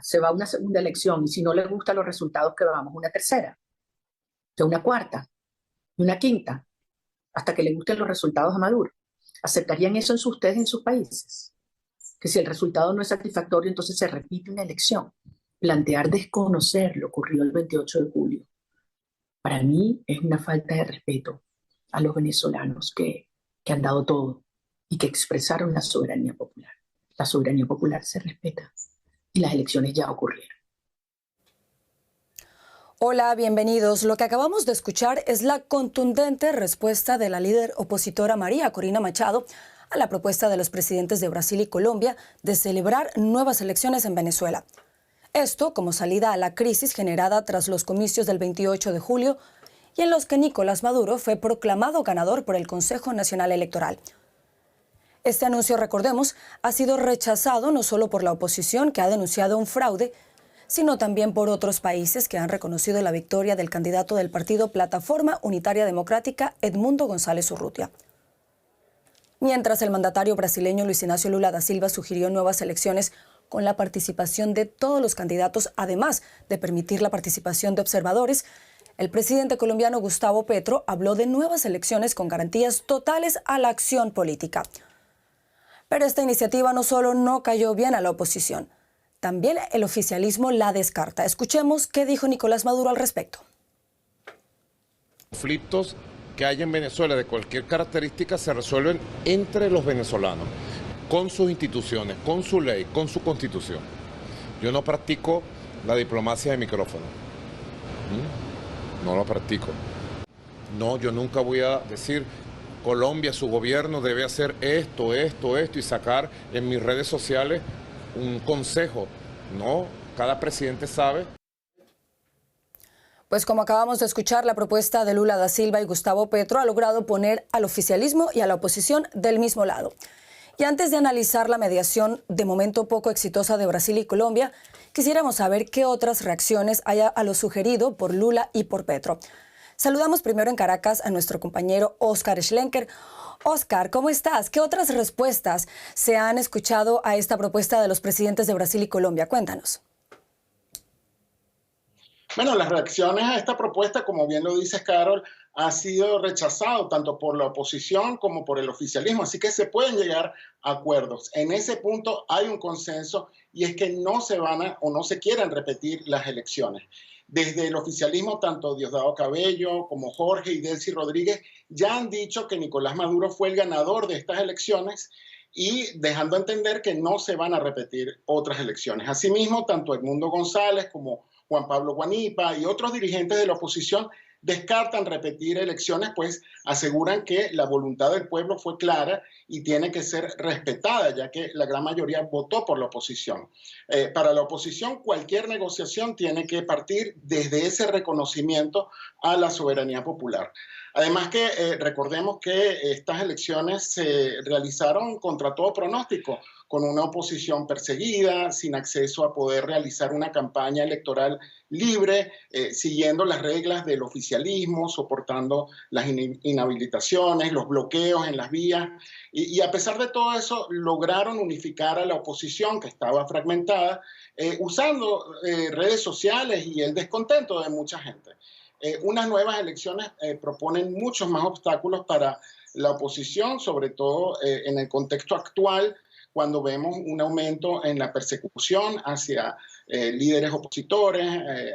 se va a una segunda elección y si no le gustan los resultados que vamos, una tercera, una cuarta, una quinta, hasta que le gusten los resultados a Maduro. ¿Aceptarían eso ustedes en sus países? Que si el resultado no es satisfactorio, entonces se repite una elección. Plantear desconocer lo ocurrido el 28 de julio, para mí es una falta de respeto a los venezolanos que han dado todo y que expresaron la soberanía popular. La soberanía popular se respeta y las elecciones ya ocurrieron. Hola, bienvenidos. Lo que acabamos de escuchar es la contundente respuesta de la líder opositora María Corina Machado a la propuesta de los presidentes de Brasil y Colombia de celebrar nuevas elecciones en Venezuela. Esto como salida a la crisis generada tras los comicios del 28 de julio y en los que Nicolás Maduro fue proclamado ganador por el Consejo Nacional Electoral. Este anuncio, recordemos, ha sido rechazado no solo por la oposición, que ha denunciado un fraude, sino también por otros países que han reconocido la victoria del candidato del partido Plataforma Unitaria Democrática, Edmundo González Urrutia. Mientras el mandatario brasileño Luis Inácio Lula da Silva sugirió nuevas elecciones con la participación de todos los candidatos, además de permitir la participación de observadores, el presidente colombiano Gustavo Petro habló de nuevas elecciones con garantías totales a la acción política. Pero esta iniciativa no solo no cayó bien a la oposición, también el oficialismo la descarta. Escuchemos qué dijo Nicolás Maduro al respecto. Conflictos que hay en Venezuela de cualquier característica se resuelven entre los venezolanos, con sus instituciones, con su ley, con su constitución. Yo no practico la diplomacia de micrófono. No lo practico. No, yo nunca voy a decir Colombia, su gobierno debe hacer esto y sacar en mis redes sociales un consejo. No, cada presidente sabe. Pues como acabamos de escuchar, la propuesta de Lula da Silva y Gustavo Petro ha logrado poner al oficialismo y a la oposición del mismo lado. Y antes de analizar la mediación de momento poco exitosa de Brasil y Colombia, quisiéramos saber qué otras reacciones hay a lo sugerido por Lula y por Petro. Saludamos primero en Caracas a nuestro compañero Oscar Schlenker. Oscar, ¿cómo estás? ¿Qué otras respuestas se han escuchado a esta propuesta de los presidentes de Brasil y Colombia? Cuéntanos. Bueno, las reacciones a esta propuesta, como bien lo dices, Carol, ha sido rechazado tanto por la oposición como por el oficialismo, así que se pueden llegar a acuerdos. En ese punto hay un consenso y es que no se van o no se quieren repetir las elecciones. Desde el oficialismo, tanto Diosdado Cabello como Jorge y Delcy Rodríguez ya han dicho que Nicolás Maduro fue el ganador de estas elecciones y dejando entender que no se van a repetir otras elecciones. Asimismo, tanto Edmundo González como Juan Pablo Guanipa y otros dirigentes de la oposición descartan repetir elecciones, pues aseguran que la voluntad del pueblo fue clara y tiene que ser respetada, ya que la gran mayoría votó por la oposición. Para la oposición, cualquier negociación tiene que partir desde ese reconocimiento a la soberanía popular. Además que recordemos que estas elecciones se realizaron contra todo pronóstico, con una oposición perseguida, sin acceso a poder realizar una campaña electoral libre, siguiendo las reglas del oficialismo, soportando las inhabilitaciones, los bloqueos en las vías. Y a pesar de todo eso, lograron unificar a la oposición, que estaba fragmentada, usando redes sociales y el descontento de mucha gente. Unas nuevas elecciones proponen muchos más obstáculos para la oposición, sobre todo en el contexto actual, cuando vemos un aumento en la persecución hacia líderes opositores,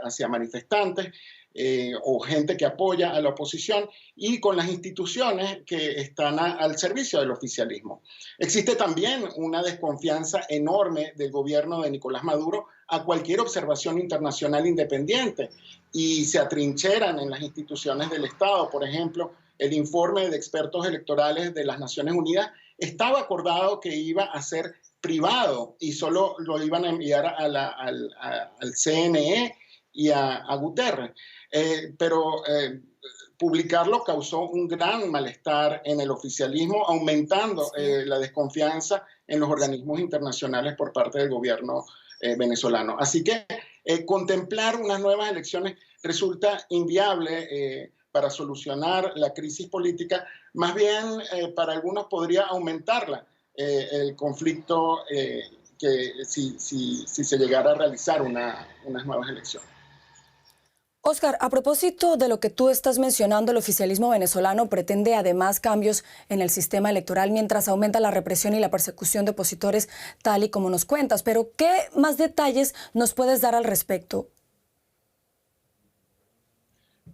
hacia manifestantes o gente que apoya a la oposición y con las instituciones que están al servicio del oficialismo. Existe también una desconfianza enorme del gobierno de Nicolás Maduro a cualquier observación internacional independiente y se atrincheran en las instituciones del Estado. Por ejemplo, el informe de expertos electorales de las Naciones Unidas estaba acordado que iba a ser privado y solo lo iban a enviar al CNE y a Guterres. Pero publicarlo causó un gran malestar en el oficialismo, aumentando la desconfianza en los organismos internacionales por parte del gobierno venezolano. Así que contemplar unas nuevas elecciones resulta inviable para solucionar la crisis política, más bien para algunos podría aumentarla, el conflicto si se llegara a realizar unas nuevas elecciones. Oscar, a propósito de lo que tú estás mencionando, el oficialismo venezolano pretende además cambios en el sistema electoral mientras aumenta la represión y la persecución de opositores, tal y como nos cuentas. Pero, ¿qué más detalles nos puedes dar al respecto?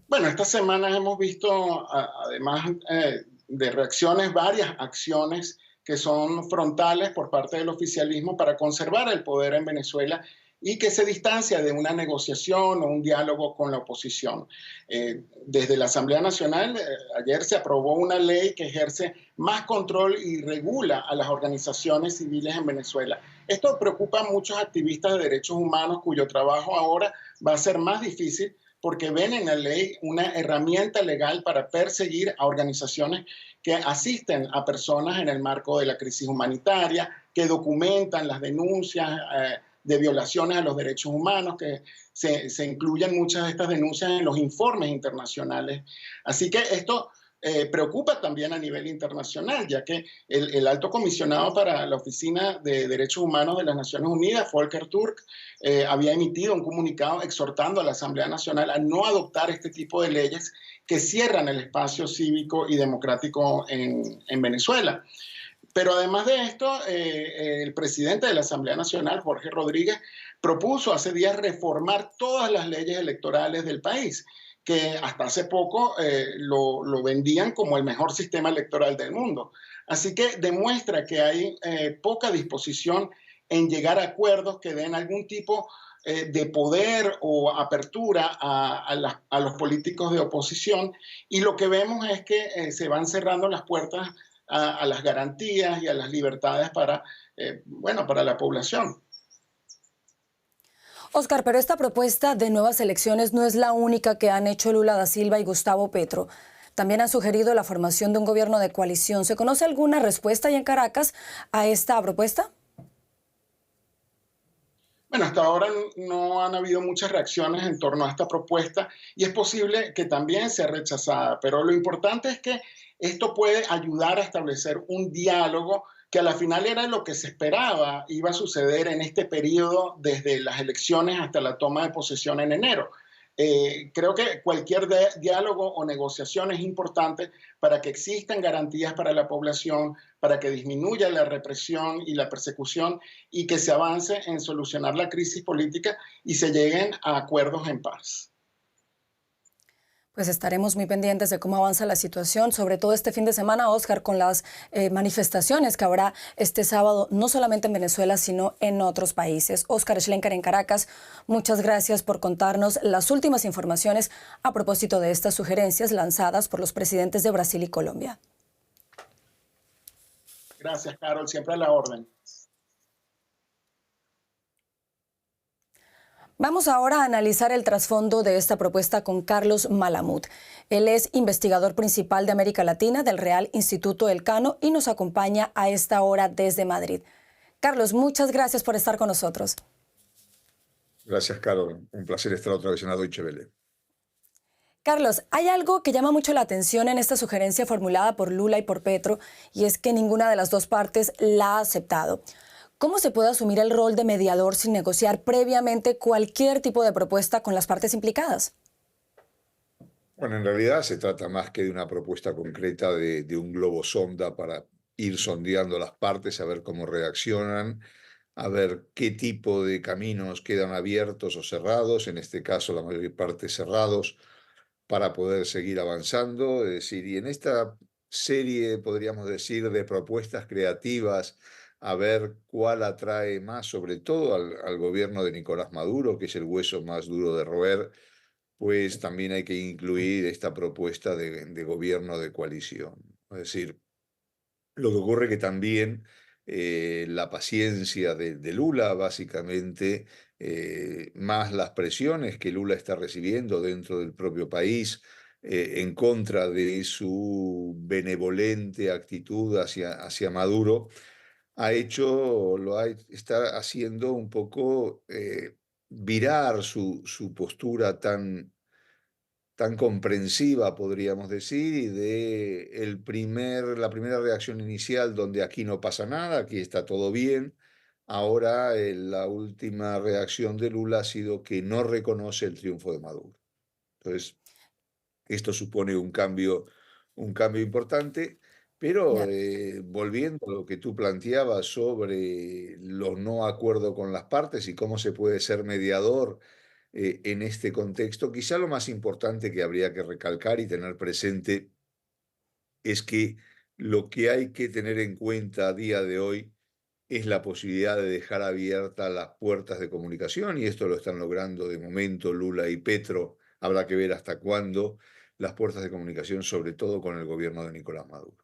Bueno, estas semanas hemos visto, además de reacciones, varias acciones que son frontales por parte del oficialismo para conservar el poder en Venezuela y que se distancia de una negociación o un diálogo con la oposición. Desde la Asamblea Nacional, ayer se aprobó una ley que ejerce más control y regula a las organizaciones civiles en Venezuela. Esto preocupa a muchos activistas de derechos humanos cuyo trabajo ahora va a ser más difícil porque ven en la ley una herramienta legal para perseguir a organizaciones que asisten a personas en el marco de la crisis humanitaria, que documentan las denuncias de violaciones a los derechos humanos, que se incluyen muchas de estas denuncias en los informes internacionales. Así que esto preocupa también a nivel internacional, ya que el alto comisionado para la Oficina de Derechos Humanos de las Naciones Unidas, Volker Turk, había emitido un comunicado exhortando a la Asamblea Nacional a no adoptar este tipo de leyes que cierran el espacio cívico y democrático en Venezuela. Pero además de esto, el presidente de la Asamblea Nacional, Jorge Rodríguez, propuso hace días reformar todas las leyes electorales del país, que hasta hace poco lo vendían como el mejor sistema electoral del mundo. Así que demuestra que hay poca disposición en llegar a acuerdos que den algún tipo de poder o apertura a los políticos de oposición, y lo que vemos es que se van cerrando las puertas a las garantías y a las libertades para la población. Oscar, pero esta propuesta de nuevas elecciones no es la única que han hecho Lula da Silva y Gustavo Petro. También han sugerido la formación de un gobierno de coalición. ¿Se conoce alguna respuesta ahí en Caracas a esta propuesta? Bueno, hasta ahora no han habido muchas reacciones en torno a esta propuesta y es posible que también sea rechazada, pero lo importante es que esto puede ayudar a establecer un diálogo que a la final era lo que se esperaba iba a suceder en este periodo desde las elecciones hasta la toma de posesión en enero. Creo que cualquier diálogo o negociación es importante para que existan garantías para la población, para que disminuya la represión y la persecución y que se avance en solucionar la crisis política y se lleguen a acuerdos en paz. Pues estaremos muy pendientes de cómo avanza la situación, sobre todo este fin de semana, Oscar, con las manifestaciones que habrá este sábado, no solamente en Venezuela, sino en otros países. Oscar Schlenker en Caracas, muchas gracias por contarnos las últimas informaciones a propósito de estas sugerencias lanzadas por los presidentes de Brasil y Colombia. Gracias, Carol, siempre a la orden. Vamos ahora a analizar el trasfondo de esta propuesta con Carlos Malamud. Él es investigador principal de América Latina del Real Instituto Elcano y nos acompaña a esta hora desde Madrid. Carlos, muchas gracias por estar con nosotros. Gracias, Carol. Un placer estar otra vez en la Deutsche Welle. Carlos, hay algo que llama mucho la atención en esta sugerencia formulada por Lula y por Petro, y es que ninguna de las dos partes la ha aceptado. ¿Cómo se puede asumir el rol de mediador sin negociar previamente cualquier tipo de propuesta con las partes implicadas? Bueno, en realidad se trata más que de una propuesta concreta de un globo sonda para ir sondeando las partes, a ver cómo reaccionan, a ver qué tipo de caminos quedan abiertos o cerrados, en este caso la mayor parte cerrados, para poder seguir avanzando. Es decir, y en esta serie, podríamos decir, de propuestas creativas, a ver cuál atrae más, sobre todo al gobierno de Nicolás Maduro, que es el hueso más duro de roer, pues también hay que incluir esta propuesta de gobierno de coalición. Es decir, lo que ocurre que también la paciencia de Lula, básicamente, más las presiones que Lula está recibiendo dentro del propio país, en contra de su benevolente actitud hacia Maduro, está haciendo un poco virar su postura tan comprensiva, podríamos decir, y la primera reacción inicial donde aquí no pasa nada, aquí está todo bien, Ahora la última reacción de Lula ha sido que no reconoce el triunfo de Maduro. Entonces, esto supone un cambio importante, pero Ya. volviendo a lo que tú planteabas sobre los no acuerdos con las partes y cómo se puede ser mediador en este contexto, quizá lo más importante que habría que recalcar y tener presente es que lo que hay que tener en cuenta a día de hoy es la posibilidad de dejar abiertas las puertas de comunicación, y esto lo están logrando de momento Lula y Petro. Habrá que ver hasta cuándo las puertas de comunicación, sobre todo con el gobierno de Nicolás Maduro.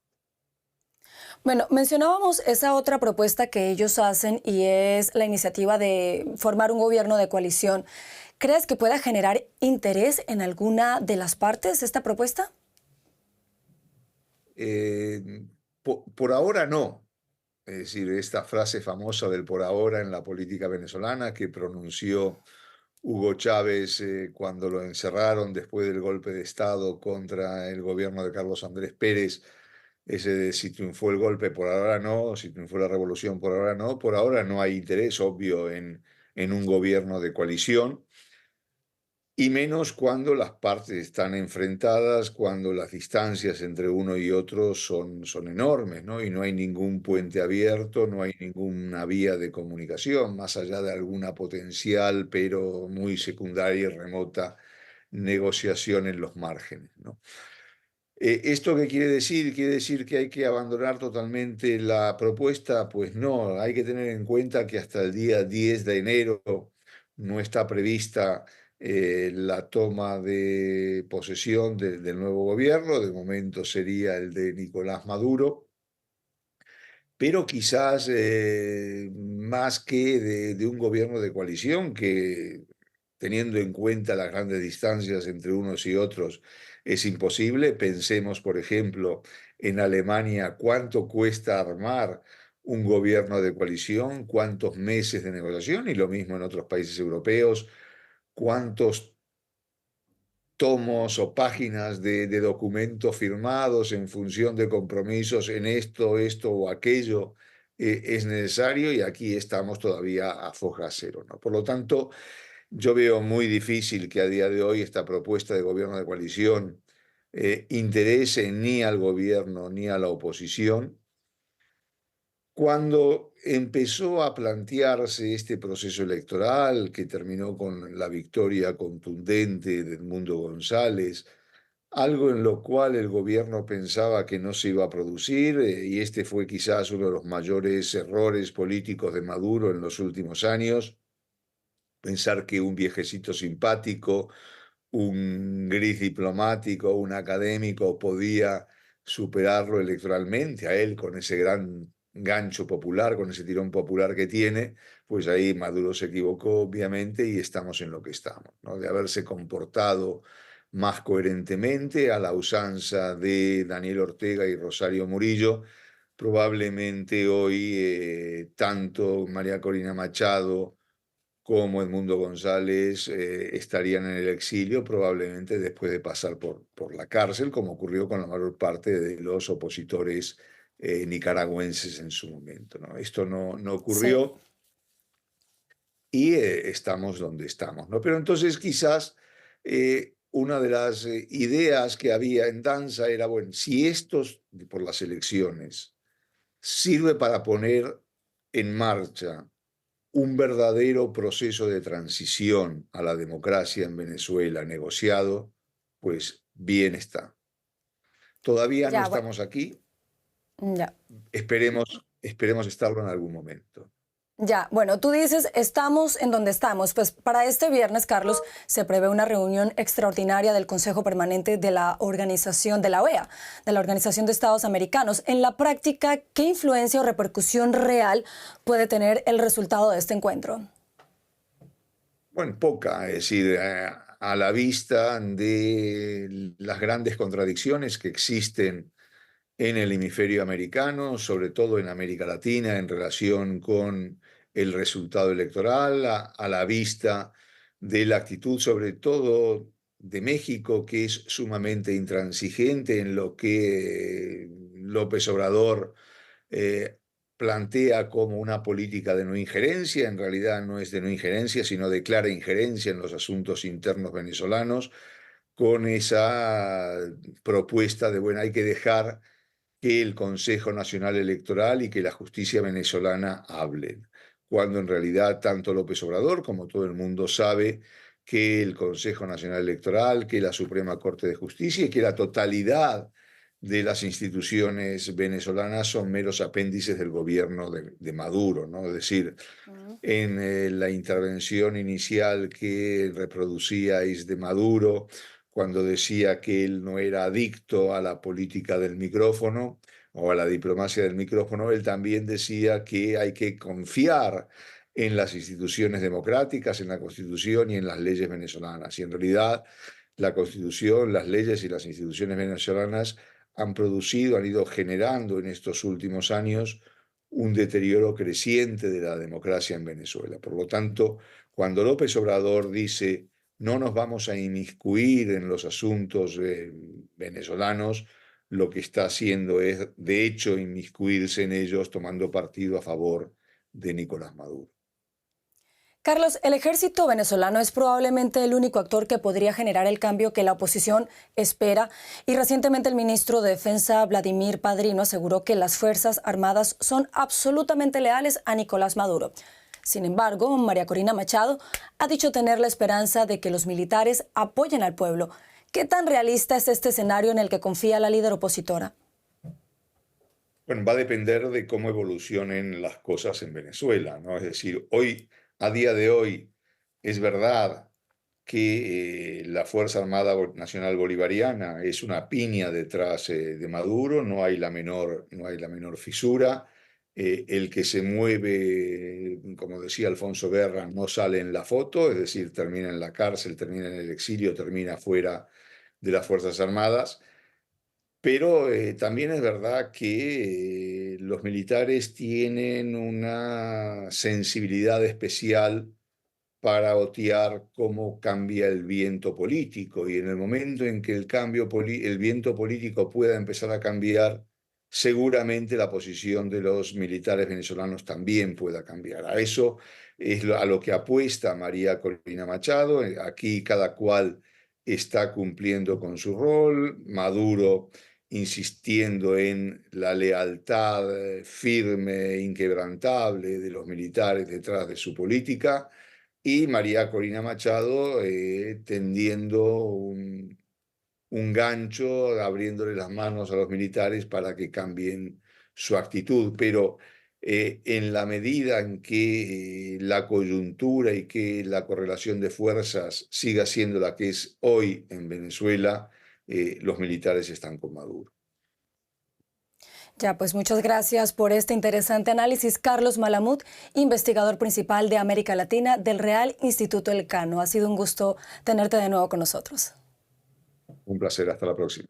Bueno, mencionábamos esa otra propuesta que ellos hacen y es la iniciativa de formar un gobierno de coalición. ¿Crees que pueda generar interés en alguna de las partes esta propuesta? Eh, por ahora no. Es decir, esta frase famosa del por ahora en la política venezolana que pronunció Hugo Chávez cuando lo encerraron después del golpe de Estado contra el gobierno de Carlos Andrés Pérez, ese de si triunfó el golpe por ahora no, si triunfó la revolución por ahora no hay interés obvio en un gobierno de coalición. Y menos cuando las partes están enfrentadas, cuando las distancias entre uno y otro son enormes, ¿no? Y no hay ningún puente abierto, no hay ninguna vía de comunicación, más allá de alguna potencial, pero muy secundaria y remota negociación en los márgenes, ¿no? ¿Esto qué quiere decir? ¿Quiere decir que hay que abandonar totalmente la propuesta? Pues no, hay que tener en cuenta que hasta el día 10 de enero no está prevista la toma de posesión del nuevo gobierno. De momento sería el de Nicolás Maduro, pero quizás más que de un gobierno de coalición que, teniendo en cuenta las grandes distancias entre unos y otros, es imposible. Pensemos, por ejemplo, en Alemania, cuánto cuesta armar un gobierno de coalición, cuántos meses de negociación, y lo mismo en otros países europeos, cuántos tomos o páginas de documentos firmados en función de compromisos en esto o aquello es necesario, y aquí estamos todavía a foja cero, ¿no? Por lo tanto, yo veo muy difícil que a día de hoy esta propuesta de gobierno de coalición interese ni al gobierno ni a la oposición. Cuando empezó a plantearse este proceso electoral, que terminó con la victoria contundente de Edmundo González, algo en lo cual el gobierno pensaba que no se iba a producir, y este fue quizás uno de los mayores errores políticos de Maduro en los últimos años, pensar que un viejecito simpático, un gris diplomático, un académico podía superarlo electoralmente a él con ese gran gancho popular, con ese tirón popular que tiene. Pues ahí Maduro se equivocó, obviamente, y estamos en lo que estamos, ¿no? De haberse comportado más coherentemente a la usanza de Daniel Ortega y Rosario Murillo, probablemente hoy tanto María Corina Machado como Edmundo González estarían en el exilio, probablemente después de pasar por la cárcel, como ocurrió con la mayor parte de los opositores nicaragüenses en su momento, ¿no? Esto no Sí. ocurrió, y estamos donde estamos, ¿no? Pero entonces quizás una de las ideas que había en danza era, bueno, si estos por las elecciones sirve para poner en marcha un verdadero proceso de transición a la democracia en Venezuela negociado, pues bien está. Todavía no Ya, bueno, estamos aquí, ya. esperemos estarlo en algún momento. Ya, bueno, tú dices, estamos en donde estamos. Pues para este viernes, Carlos, se prevé una reunión extraordinaria del Consejo Permanente de la Organización de la OEA, de la Organización de Estados Americanos. En la práctica, ¿qué influencia o repercusión real puede tener el resultado de este encuentro? Bueno, poca, es decir, a la vista de las grandes contradicciones que existen en el hemisferio americano, sobre todo en América Latina, en relación con el resultado electoral, a la vista de la actitud, sobre todo de México, que es sumamente intransigente en lo que López Obrador plantea como una política de no injerencia, en realidad no es de no injerencia, sino de clara injerencia en los asuntos internos venezolanos, con esa propuesta de, bueno, hay que dejar que el Consejo Nacional Electoral y que la justicia venezolana hablen, cuando en realidad tanto López Obrador como todo el mundo sabe que el Consejo Nacional Electoral, que la Suprema Corte de Justicia y que la totalidad de las instituciones venezolanas son meros apéndices del gobierno de Maduro, ¿no? Es decir, en la intervención inicial que reproducíais de Maduro, cuando decía que él no era adicto a la política del micrófono o a la diplomacia del micrófono, él también decía que hay que confiar en las instituciones democráticas, en la Constitución y en las leyes venezolanas. Y en realidad la Constitución, las leyes y las instituciones venezolanas han ido generando en estos últimos años un deterioro creciente de la democracia en Venezuela. Por lo tanto, cuando López Obrador dice no nos vamos a inmiscuir en los asuntos venezolanos, lo que está haciendo es, de hecho, inmiscuirse en ellos tomando partido a favor de Nicolás Maduro. Carlos, el ejército venezolano es probablemente el único actor que podría generar el cambio que la oposición espera, y recientemente el ministro de Defensa, Vladimir Padrino, aseguró que las Fuerzas Armadas son absolutamente leales a Nicolás Maduro. Sin embargo, María Corina Machado ha dicho tener la esperanza de que los militares apoyen al pueblo. ¿Qué tan realista es este escenario en el que confía la líder opositora? Bueno, va a depender de cómo evolucionen las cosas en Venezuela, ¿no? Es decir, a día de hoy, es verdad que la Fuerza Armada Nacional Bolivariana es una piña detrás de Maduro, no hay la menor fisura. El que se mueve, como decía Alfonso Guerra, no sale en la foto, es decir, termina en la cárcel, termina en el exilio, termina fuera de las Fuerzas Armadas. Pero también es verdad que los militares tienen una sensibilidad especial para otear cómo cambia el viento político, y en el momento en que el viento político pueda empezar a cambiar, seguramente la posición de los militares venezolanos también pueda cambiar. A eso es a lo que apuesta María Corina Machado. Aquí cada cual está cumpliendo con su rol. Maduro insistiendo en la lealtad firme e inquebrantable de los militares detrás de su política, y María Corina Machado tendiendo un gancho, abriéndole las manos a los militares para que cambien su actitud. Pero en la medida en que la coyuntura y que la correlación de fuerzas siga siendo la que es hoy en Venezuela, los militares están con Maduro. Ya, pues muchas gracias por este interesante análisis. Carlos Malamud, investigador principal de América Latina del Real Instituto Elcano. Ha sido un gusto tenerte de nuevo con nosotros. Un placer, hasta la próxima.